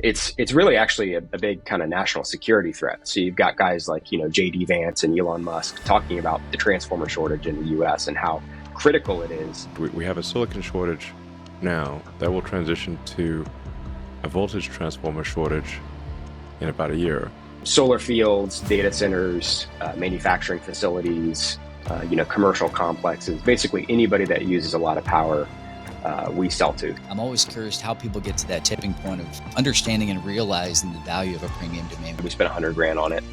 It's really actually a big kind of national security threat. So you've got guys like, JD Vance and Elon Musk talking about the transformer shortage in the US and how critical it is. We have a silicon shortage now that will transition to a voltage transformer shortage in about a year. Solar fields, data centers, manufacturing facilities, commercial complexes, basically anybody that uses a lot of power, we sell to. I'm always curious how people get to that tipping point of understanding and realizing the value of a premium domain. We spent $100,000 on it,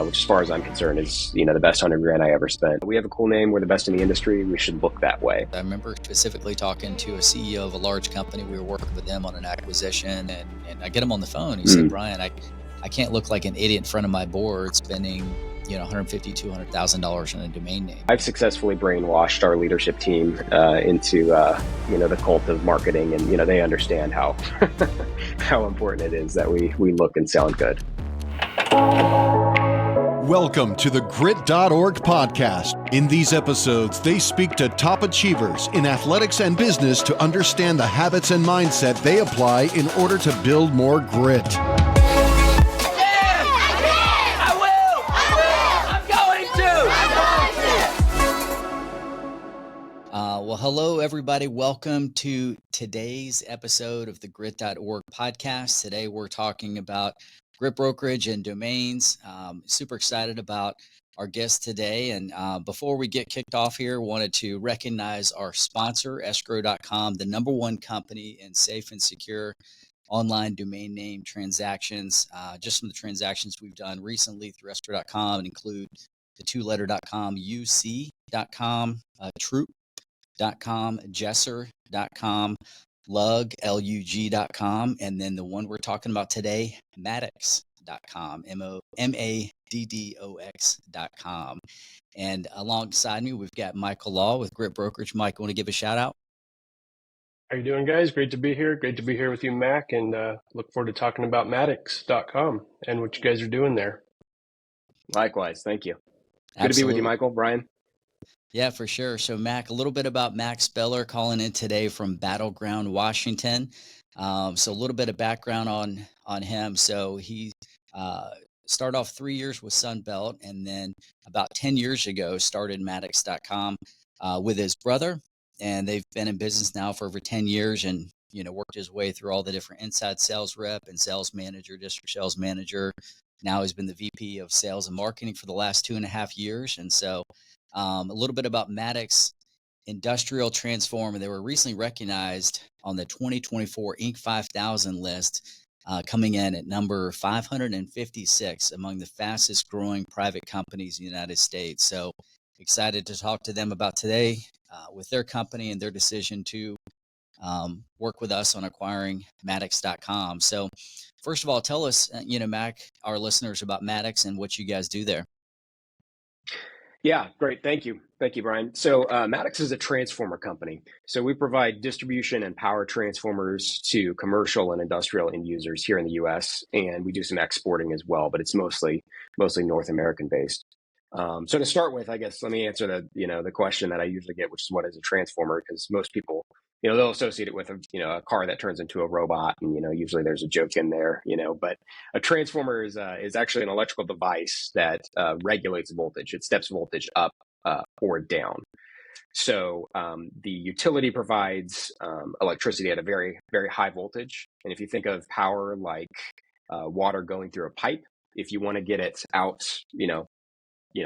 which as far as I'm concerned is, the best $100,000 I ever spent. We have a cool name. We're the best in the industry. We should look that way. I remember specifically talking to a CEO of a large company. We were working with them on an acquisition, and I get him on the phone. He said, Brian, I can't look like an idiot in front of my board spending $150,000, $200,000 on a domain name. I've successfully brainwashed our leadership team into the cult of marketing, and they understand how how important it is that we look and sound good. Welcome to the Grit.org podcast. In these episodes, they speak to top achievers in athletics and business to understand the habits and mindset they apply in order to build more grit. Well, hello, everybody. Welcome to today's episode of the Grit.org podcast. Today, we're talking about grit brokerage and domains. Super excited about our guest today. And before we get kicked off here, wanted to recognize our sponsor, escrow.com, the number one company in safe and secure online domain name transactions. Just from the transactions we've done recently through escrow.com and include the two-letter.com, uc.com, troop.com, jesser.com, lug.com, and then the one we're talking about today, Maddox.com, Maddox.com. And alongside me, we've got Michael Law with Grit Brokerage. Mike, want to give a shout out? How you doing, guys? Great to be here. Great to be here with you, Mac, and look forward to talking about Maddox.com and what you guys are doing there. Likewise. Thank you. Absolutely. Good to be with you, Michael. Brian. Yeah, for sure. So Mac, a little bit about Mac Speller calling in today from Battleground, Washington. So a little bit of background on him. So he started off 3 years with Sunbelt, and then about 10 years ago started Maddox.com with his brother. And they've been in business now for over 10 years and, worked his way through all the different inside sales rep and sales manager, district sales manager. Now he's been the VP of sales and marketing for the last 2.5 years. And so a little bit about Maddox Industrial Transformer. They were recently recognized on the 2024 Inc. 5000 list, coming in at number 556 among the fastest growing private companies in the United States. So excited to talk to them about today with their company and their decision to work with us on acquiring Maddox.com. So first of all, tell us, Mac, our listeners about Maddox and what you guys do there. Yeah, great. Thank you. Thank you, Brian. So Maddox is a transformer company. So we provide distribution and power transformers to commercial and industrial end users here in the US, and we do some exporting as well, but it's mostly North American based. So to start with, I guess, let me answer the question that I usually get, which is what is a transformer? Because most people, they'll associate it with a car that turns into a robot, and usually there's a joke in there, but a transformer is actually an electrical device that regulates voltage. It steps voltage up or down. So the utility provides electricity at a very, very high voltage. And if you think of power like water going through a pipe, if you want to get it out,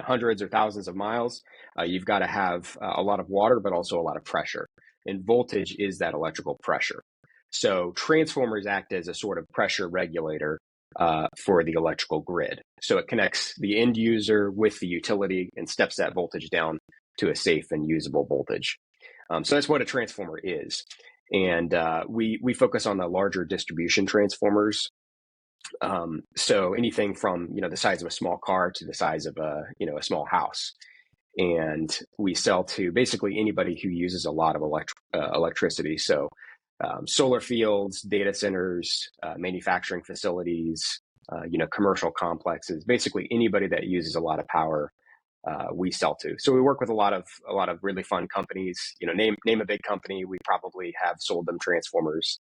hundreds or thousands of miles, you've got to have a lot of water, but also a lot of pressure. And voltage is that electrical pressure. So transformers act as a sort of pressure regulator for the electrical grid. So it connects the end user with the utility and steps that voltage down to a safe and usable voltage. So that's what a transformer is. And we focus on the larger distribution transformers. So anything from, the size of a small car to the size of a small house. And we sell to basically anybody who uses a lot of electricity. So solar fields, data centers, manufacturing facilities, commercial complexes, basically anybody that uses a lot of power, we sell to. So we work with a lot of really fun companies. Name a big company, we probably have sold them transformers.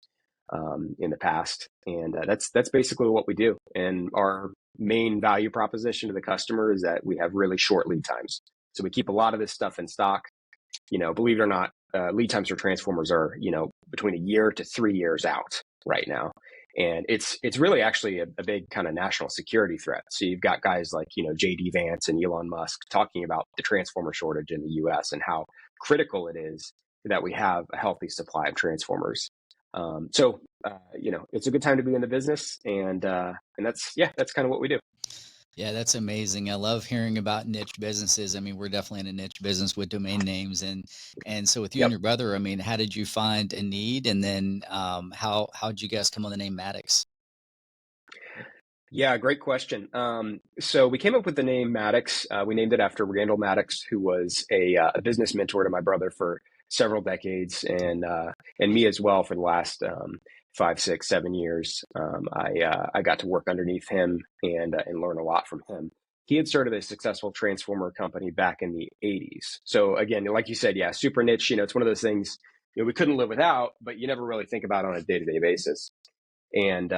in the past. And that's basically what we do. And our main value proposition to the customer is that we have really short lead times. So we keep a lot of this stuff in stock. Believe it or not, lead times for transformers are, between a year to 3 years out right now. And it's really actually a big kind of national security threat. So you've got guys like, JD Vance and Elon Musk talking about the transformer shortage in the US and how critical it is that we have a healthy supply of transformers. It's a good time to be in the business, and that's kind of what we do. Yeah, that's amazing. I love hearing about niche businesses. I mean, we're definitely in a niche business with domain names, and so with you and Yep. your brother, I mean, how did you find a need, and then how'd you guys come on the name Maddox? Yeah, great question. So we came up with the name Maddox. We named it after Randall Maddox, who was a business mentor to my brother for several decades, and me as well for the last 5, 6, 7 years. I got to work underneath him and learn a lot from him. He had started a successful transformer company back in the 80s. So again, like you said, yeah, super niche. It's one of those things we couldn't live without, but you never really think about on a day-to-day basis. And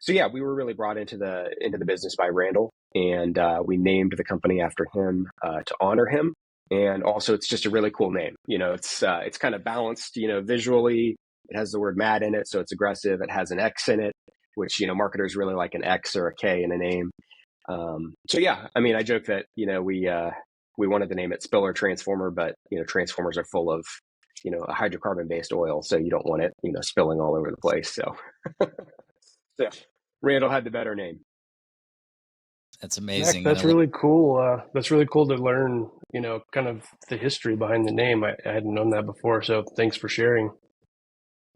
we were really brought into the business by Randall, and we named the company after him to honor him. And also, it's just a really cool name. It's kind of balanced. Visually, it has the word "mad" in it, so it's aggressive. It has an X in it, which marketers really like an X or a K in a name. I joke that we wanted to name it Spiller Transformer, but transformers are full of a hydrocarbon based oil, so you don't want it spilling all over the place. So. So Randall had the better name. That's Mac, amazing. that's really cool. That's really cool to learn, kind of the history behind the name. I hadn't known that before, so thanks for sharing.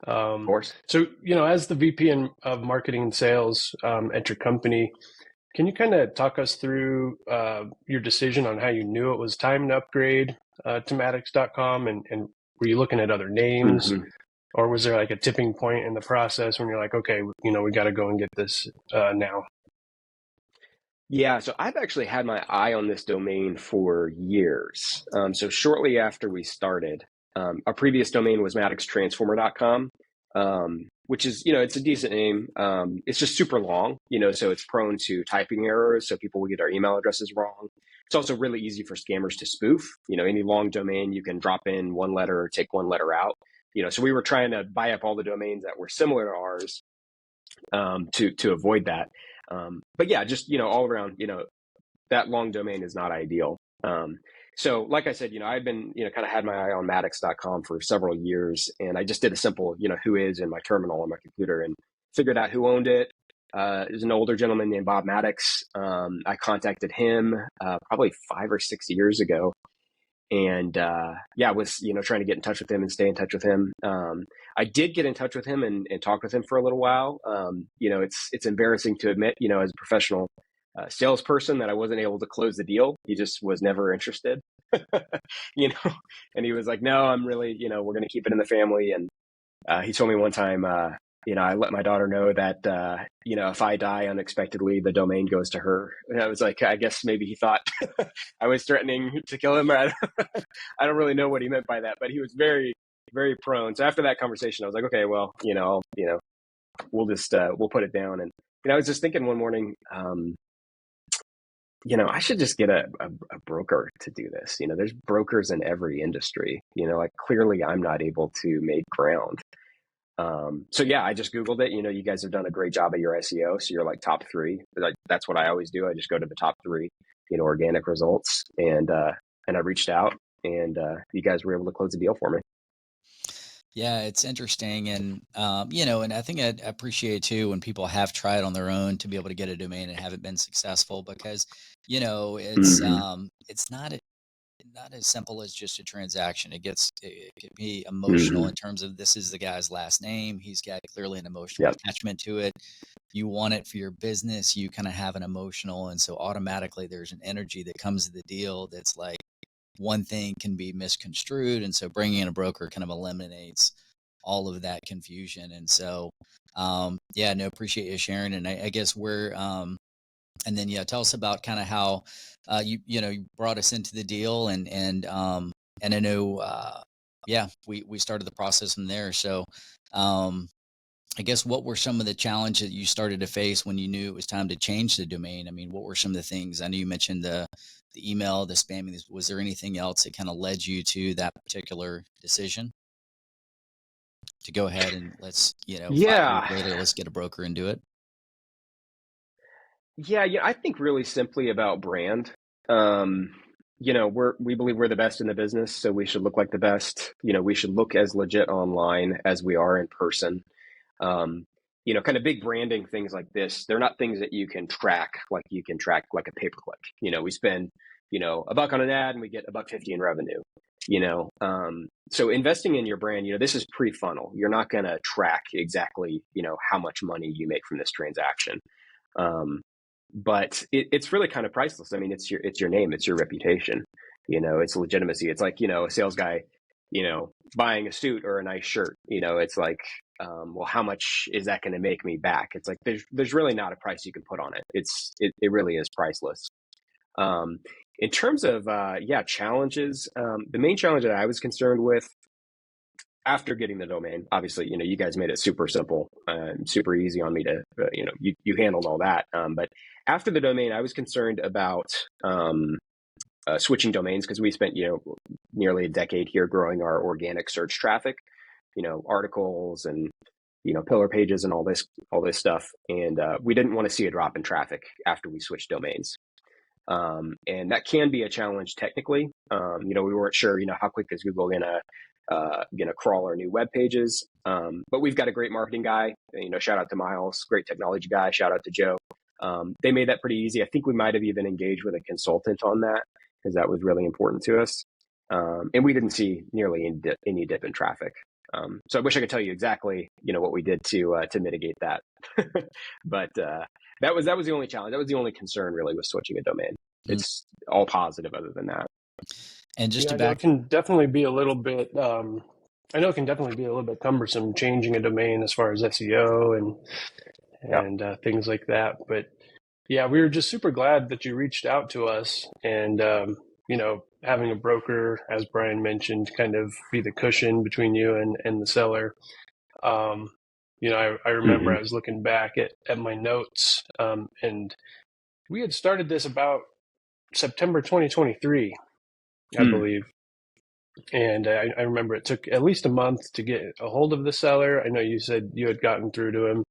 Of course. So, as the VP of marketing and sales at your company, can you kind of talk us through your decision on how you knew it was time to upgrade to Maddox.com, and were you looking at other names? Mm-hmm. Or was there like a tipping point in the process when you're like, okay, we got to go and get this now? Yeah, so I've actually had my eye on this domain for years. So shortly after we started, our previous domain was maddoxtransformer.com, which is, it's a decent name. It's just super long, so it's prone to typing errors. So people will get our email addresses wrong. It's also really easy for scammers to spoof. Any long domain, you can drop in one letter or take one letter out. So we were trying to buy up all the domains that were similar to ours to avoid that. But yeah, just, all around, that long domain is not ideal. So like I said, I've been, kind of had my eye on Maddox.com for several years, and I just did a simple, who is in my terminal on my computer and figured out who owned it. There's an older gentleman named Bob Maddox. I contacted him probably 5 or 6 years ago. And I was trying to get in touch with him and stay in touch with him. I did get in touch with him and talk with him for a little while. It's embarrassing to admit, as a professional salesperson, that I wasn't able to close the deal. He just was never interested. And he was like, "No, I'm really, we're going to keep it in the family." And he told me one time, I let my daughter know that, if I die unexpectedly, the domain goes to her. And I was like, I guess maybe he thought I was threatening to kill him. I don't really know what he meant by that, but he was very, very prone. So after that conversation, I was like, okay, well, we'll just, we'll put it down. And, I was just thinking one morning, I should just get a broker to do this. There's brokers in every industry, like clearly I'm not able to make ground. I just Googled it. You guys have done a great job at your SEO. So you're like top 3. Like, that's what I always do. I just go to the top 3, organic results. And I reached out, and you guys were able to close the deal for me. Yeah, it's interesting. And, and I think I appreciate too when people have tried on their own to be able to get a domain and haven't been successful, because, it's not as simple as just a transaction. It can be emotional in terms of, this is the guy's last name. He's got clearly an emotional attachment to it. You want it for your business. You kind of have an emotional. And so automatically there's an energy that comes to the deal that's like, one thing can be misconstrued. And so bringing in a broker kind of eliminates all of that confusion. And so, appreciate you sharing. And I guess and then, tell us about kind of how you brought us into the deal, and I know, we started the process from there. So, I guess what were some of the challenges that you started to face when you knew it was time to change the domain? I mean, what were some of the things? I know you mentioned the email, the spamming. Was there anything else that kind of led you to that particular decision to go ahead and let's, 5 years Yeah. later, let's get a broker and do it? Yeah, I think really simply about brand. We believe we're the best in the business, so we should look like the best. We should look as legit online as we are in person. Kind of big branding things like this, they're not things that you can track like you can track like a pay-per-click. We spend, $1 on an ad and we get $1.50 in revenue. So investing in your brand, this is pre-funnel. You're not going to track exactly, how much money you make from this transaction. But it's really kind of priceless. I mean, it's your name, it's your reputation, it's legitimacy. It's like, a sales guy, buying a suit or a nice shirt, it's like, well, how much is that going to make me back? It's like, there's really not a price you can put on it. It really is priceless. In terms of, challenges, the main challenge that I was concerned with after getting the domain, obviously, you guys made it super simple, super easy on me to, you handled all that. But after the domain, I was concerned about switching domains because we spent, nearly a decade here growing our organic search traffic, articles and, pillar pages and all this stuff. And we didn't want to see a drop in traffic after we switched domains. And that can be a challenge technically. We weren't sure, how quick is Google gonna crawl our new web pages. But we've got a great marketing guy, shout out to Miles, great technology guy, shout out to Joe. They made that pretty easy. I think we might have even engaged with a consultant on that because that was really important to us. And we didn't see nearly any dip in traffic. So I wish I could tell you exactly, what we did to mitigate that. But that was the only challenge. That was the only concern really with switching a domain. It's all positive other than that. And just I know it can definitely be a little bit. I know it can definitely be a little bit cumbersome changing a domain as far as SEO and things like that. But yeah, we were just super glad that you reached out to us, and having a broker, as Brian mentioned, kind of be the cushion between you and the seller. I remember I was looking back at my notes, and we had started this about September 2023. I believe. And I remember it took at least a month to get a hold of the seller. I know you said you had gotten through to him,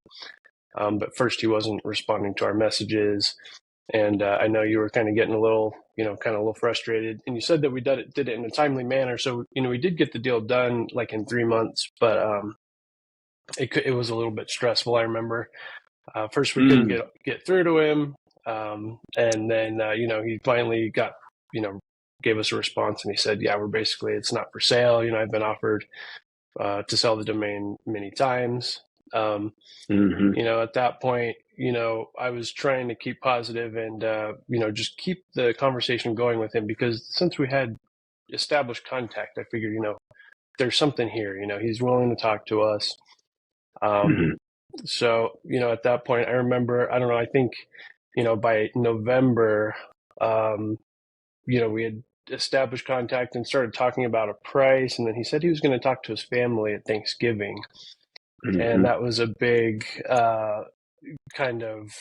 but first he wasn't responding to our messages. And I know you were kind of getting a little frustrated. And you said that we did it in a timely manner. So, we did get the deal done like in 3 months, but it was a little bit stressful. I remember first we couldn't get through to him. And then, he finally got, gave us a response and he said, yeah, it's not for sale. I've been offered to sell the domain many times. At that point, I was trying to keep positive and, just keep the conversation going with him because since we had established contact, I figured, there's something here, he's willing to talk to us. So, at that point, I remember, I don't know, I think, by November, we had established contact and started talking about a price. And then he said he was going to talk to his family at Thanksgiving. And that was a big kind of,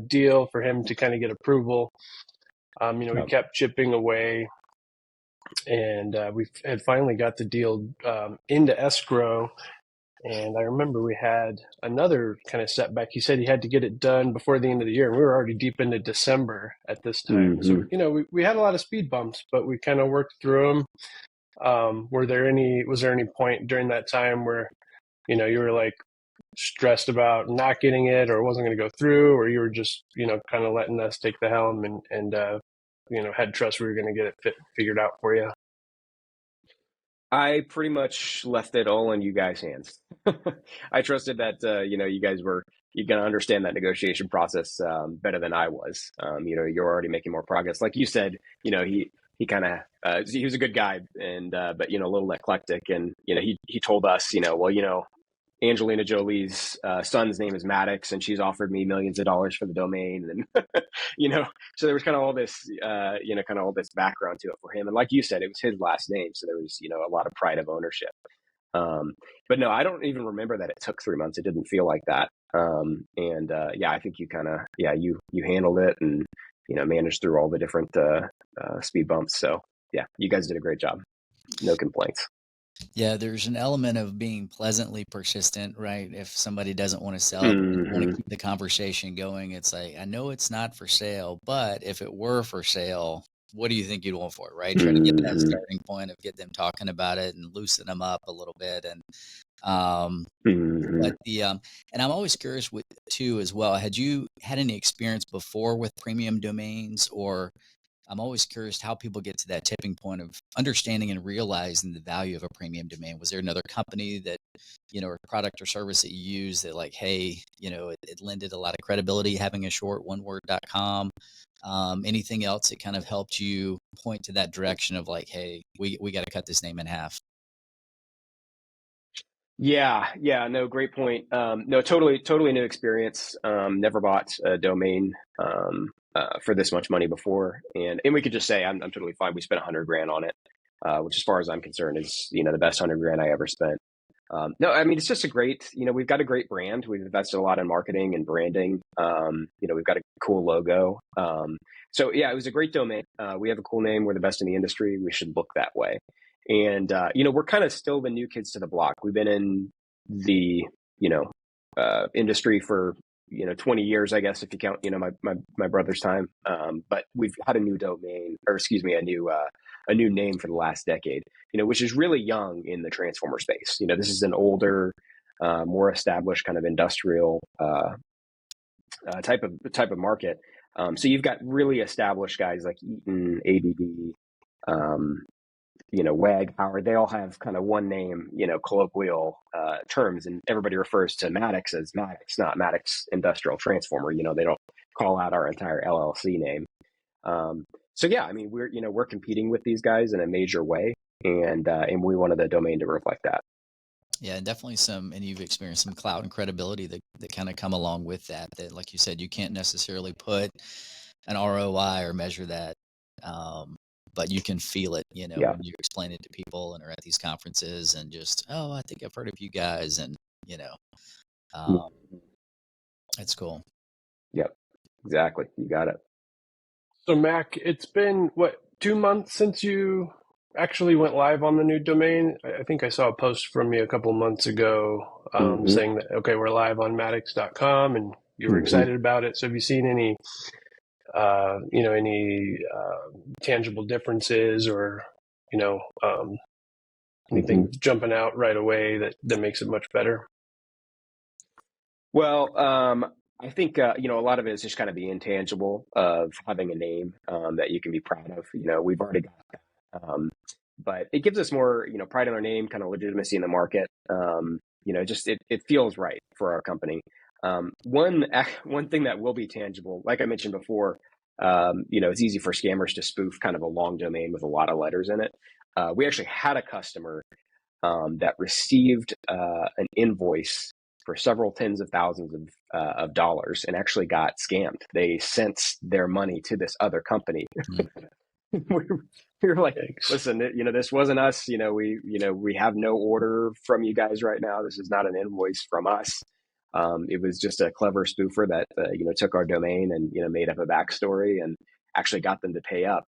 deal for him to kind of get approval. We kept chipping away and we had finally got the deal into escrow. And I remember we had another kind of setback. He said he had to get it done before the end of the year. And we were already deep into December at this time. So, we had a lot of speed bumps, but we kind of worked through them. Was there any point during that time where, you were like stressed about not getting it or it wasn't going to go through, or you were just, kind of letting us take the helm and had trust we were going to get it figured out for you? I pretty much left it all in you guys' hands. I trusted that, you guys were going to understand that negotiation process better than I was. You're already making more progress. Like you said, he kind of, he was a good guy and, but, a little eclectic. And, he told us, Angelina Jolie's son's name is Maddox, and she's offered me millions of dollars for the domain. And, so there was kind of all this, all this background to it for him. And like you said, it was his last name. So there was, a lot of pride of ownership. But no, I don't even remember that it took 3 months. It didn't feel like that. Yeah, I think you kind of, you handled it and, managed through all the different speed bumps. So yeah, you guys did a great job. No complaints. Yeah, there's an element of being pleasantly persistent, right? If somebody doesn't want to sell it, but you want to Hmm. keep the conversation going, it's like, I know it's not for sale, but if it were for sale, what do you think you'd want for it, right? Try to get that Hmm. starting point of get them talking about it and loosen them up a little bit. And um, Hmm. and I'm always curious with too as well. Had you had any experience before with premium domains, or I'm always curious how people get to that tipping point of understanding and realizing the value of a premium domain. Was there another company that, or product or service that you use that like, hey, it lended a lot of credibility having a short oneword.com? Anything else that kind of helped you point to that direction of like, hey, we got to cut this name in half? Yeah, no, great point. No, totally new experience. Never bought a domain for this much money before, and we could just say I'm totally fine. We spent $100,000 on it, which, as far as I'm concerned, is the best $100,000 I ever spent. No, I mean it's just a great. We've got a great brand. We've invested a lot in marketing and branding. We've got a cool logo. So yeah, it was a great domain. We have a cool name. We're the best in the industry. We should look that way. And we're kind of still the new kids to the block. We've been in the industry for 20 years, I guess, if you count my brother's time. But we've had a new domain, or excuse me, a new name for the last decade. Which is really young in the transformer space. This is an older, more established kind of industrial type of market. So you've got really established guys like Eaton, ABB, WAG, Howard. They all have kind of one name, colloquial terms, and everybody refers to Maddox as Maddox, not Maddox Industrial Transformer. They don't call out our entire LLC name. So yeah, I mean we're competing with these guys in a major way, and we wanted the domain to reflect that. Yeah, definitely and you've experienced some clout and credibility that kind of come along with that, like you said, you can't necessarily put an ROI or measure that. But you can feel it, Yeah. when you explain it to people and are at these conferences and just, oh, I think I've heard of you guys. And, um, it's cool. Yep. Exactly. You got it. So Mac, it's been 2 months since you actually went live on the new domain. I think I saw a post from you a couple months ago saying that, okay, we're live on Maddox.com and you were excited about it. So have you seen any, tangible differences or, anything jumping out right away that makes it much better? Well, I think a lot of it is just kind of the intangible of having a name that you can be proud of. We've already got that, but it gives us more pride in our name, kind of legitimacy in the market. Just it feels right for our company. One thing that will be tangible, like I mentioned before, it's easy for scammers to spoof kind of a long domain with a lot of letters in it. We actually had a customer that received an invoice for several tens of thousands of dollars and actually got scammed. They sent their money to this other company. we were like, listen, this wasn't us. We have no order from you guys right now. This is not an invoice from us. It was just a clever spoofer that took our domain and made up a backstory and actually got them to pay up.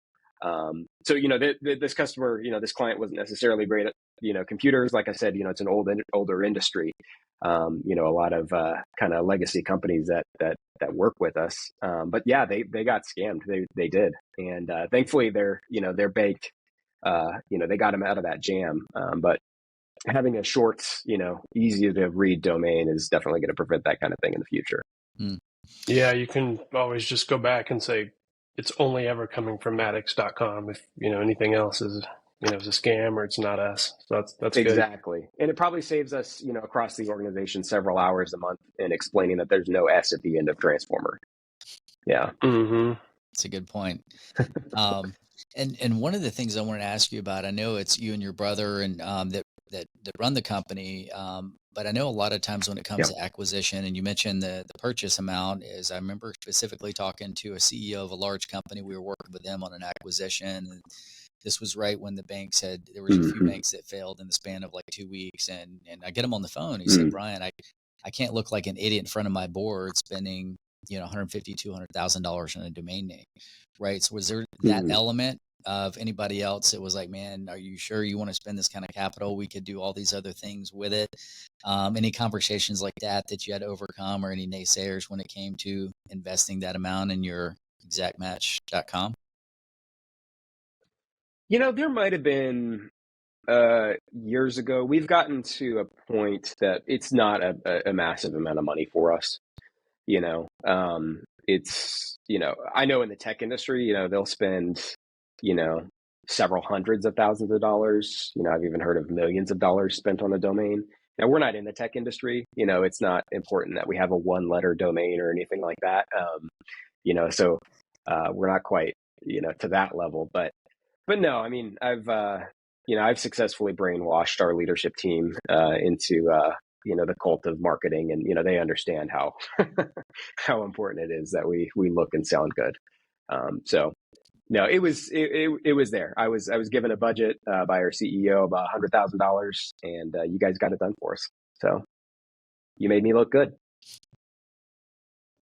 So this customer, this client wasn't necessarily great at computers. Like I said, it's an older industry. A lot of kind of legacy companies that work with us. But yeah, they got scammed. They did, and thankfully they're baked. They got them out of that jam. But having a short, easy to read domain is definitely going to prevent that kind of thing in the future. Yeah, you can always just go back and say it's only ever coming from Maddox.com. If anything else is is a scam or it's not us. So that's Exactly. good. And it probably saves us, across the organization several hours a month in explaining that there's no S at the end of transformer. Yeah. Mm-hmm. That's a good point. And one of the things I wanted to ask you about, I know it's you and your brother and that run the company. But I know a lot of times when it comes to acquisition, and you mentioned the purchase amount, is I remember specifically talking to a CEO of a large company. We were working with them on an acquisition, and this was right when the banks there was a few banks that failed in the span of like 2 weeks. And I get him on the phone. He said, Brian, I can't look like an idiot in front of my board spending, $150,000, $200,000 on a domain name. Right. So was there that element of anybody else that was like, man, are you sure you want to spend this kind of capital? We could do all these other things with it. Any conversations like that you had to overcome, or any naysayers when it came to investing that amount in your exactmatch.com? There might have been years ago. We've gotten to a point that it's not a massive amount of money for us. It's, I know in the tech industry, they'll spend, several hundreds of thousands of dollars. I've even heard of millions of dollars spent on a domain. Now, we're not in the tech industry. It's not important that we have a 1-letter domain or anything like that. So we're not quite, to that level. But no, I mean, I've successfully brainwashed our leadership team into the cult of marketing, and they understand how how important it is that we look and sound good. So no, it was there. I was given a budget by our CEO about $100,000, and you guys got it done for us. So you made me look good.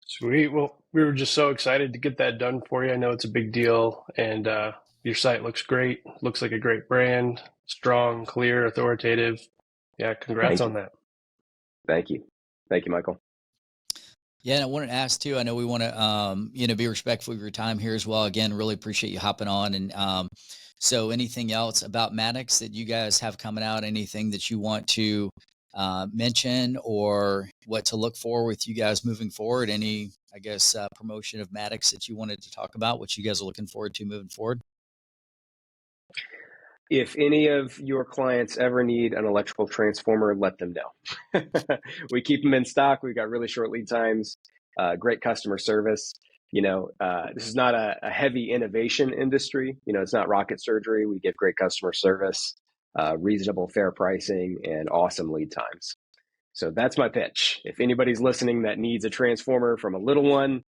Sweet. Well, we were just so excited to get that done for you. I know it's a big deal, and your site looks great. Looks like a great brand, strong, clear, authoritative. Yeah, congrats on that. Thank you, Michael. Yeah, and I wanted to ask too, I know we want to, be respectful of your time here as well. Again, really appreciate you hopping on. And so anything else about Maddox that you guys have coming out, anything that you want to mention, or what to look for with you guys moving forward? Any, I guess, promotion of Maddox that you wanted to talk about, what you guys are looking forward to moving forward? If any of your clients ever need an electrical transformer, let them know. We keep them in stock. We've got really short lead times, great customer service. This is not a heavy innovation industry. It's not rocket surgery. We give great customer service, reasonable, fair pricing, and awesome lead times. So that's my pitch. If anybody's listening that needs a transformer, from a little one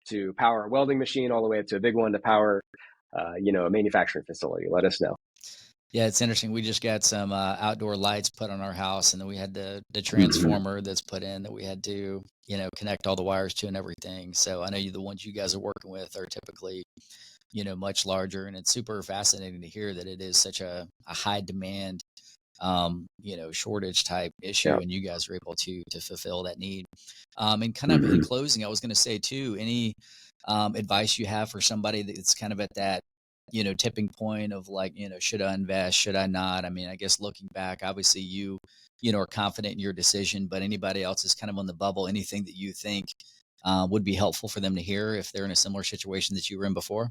to power a welding machine, all the way up to a big one to power, a manufacturing facility, let us know. Yeah, it's interesting. We just got some outdoor lights put on our house, and then we had the transformer that's put in that we had to, connect all the wires to and everything. So I know the ones you guys are working with are typically, much larger, and it's super fascinating to hear that it is such a high demand, shortage type issue, and you guys are able to fulfill that need. And kind of in closing, I was going to say too, any advice you have for somebody that's kind of at that tipping point of like, should I invest? Should I not? I mean, I guess looking back, obviously you are confident in your decision, but anybody else is kind of on the bubble, anything that you think would be helpful for them to hear if they're in a similar situation that you were in before?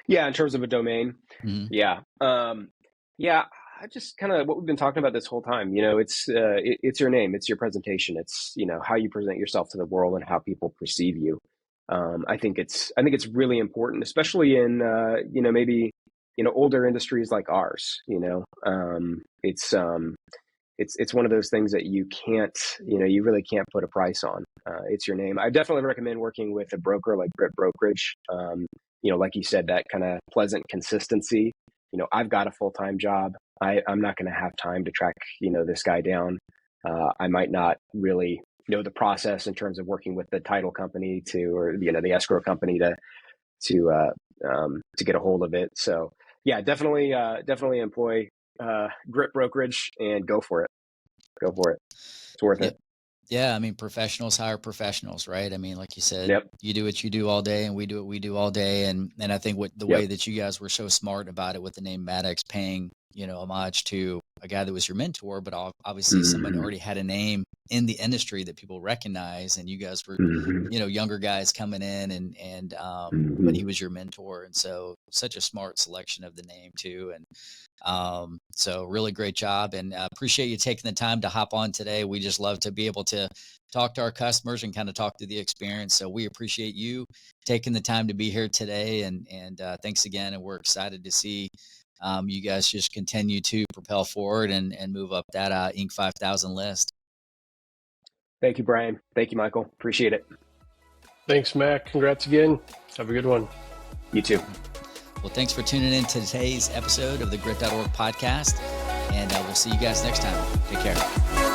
Yeah. In terms of a domain. Yeah. I just kind of what we've been talking about this whole time, it's your name, it's your presentation. It's, how you present yourself to the world and how people perceive you. I think it's really important, especially in, maybe, older industries like ours. It's one of those things that you can't, you really can't put a price on. It's your name. I definitely recommend working with a broker like Grit Brokerage. Like you said, that kind of pleasant consistency. I've got a full-time job. I'm not going to have time to track, this guy down. I might not really know the process in terms of working with the title company or the escrow company to get a hold of it. So yeah, definitely employ Grit Brokerage and go for it. It's worth it. Yeah, I mean, professionals hire professionals, right? I mean, like you said, you do what you do all day, and we do what we do all day. And I think the way that you guys were so smart about it with the name Maddox, paying homage to a guy that was your mentor, but obviously somebody already had a name in the industry that people recognize, and you guys were younger guys coming in, and but he was your mentor, and so such a smart selection of the name too. And so really great job, and appreciate you taking the time to hop on today. We just love to be able to talk to our customers and kind of talk through the experience. So we appreciate you taking the time to be here today, and thanks again. And we're excited to see you guys just continue to propel forward and move up that Inc. 5000 list. Thank you, Brian. Thank you, Michael. Appreciate it. Thanks, Mac. Congrats again. Have a good one. You too. Well, thanks for tuning in to today's episode of the Grit.org podcast, and we'll see you guys next time. Take care.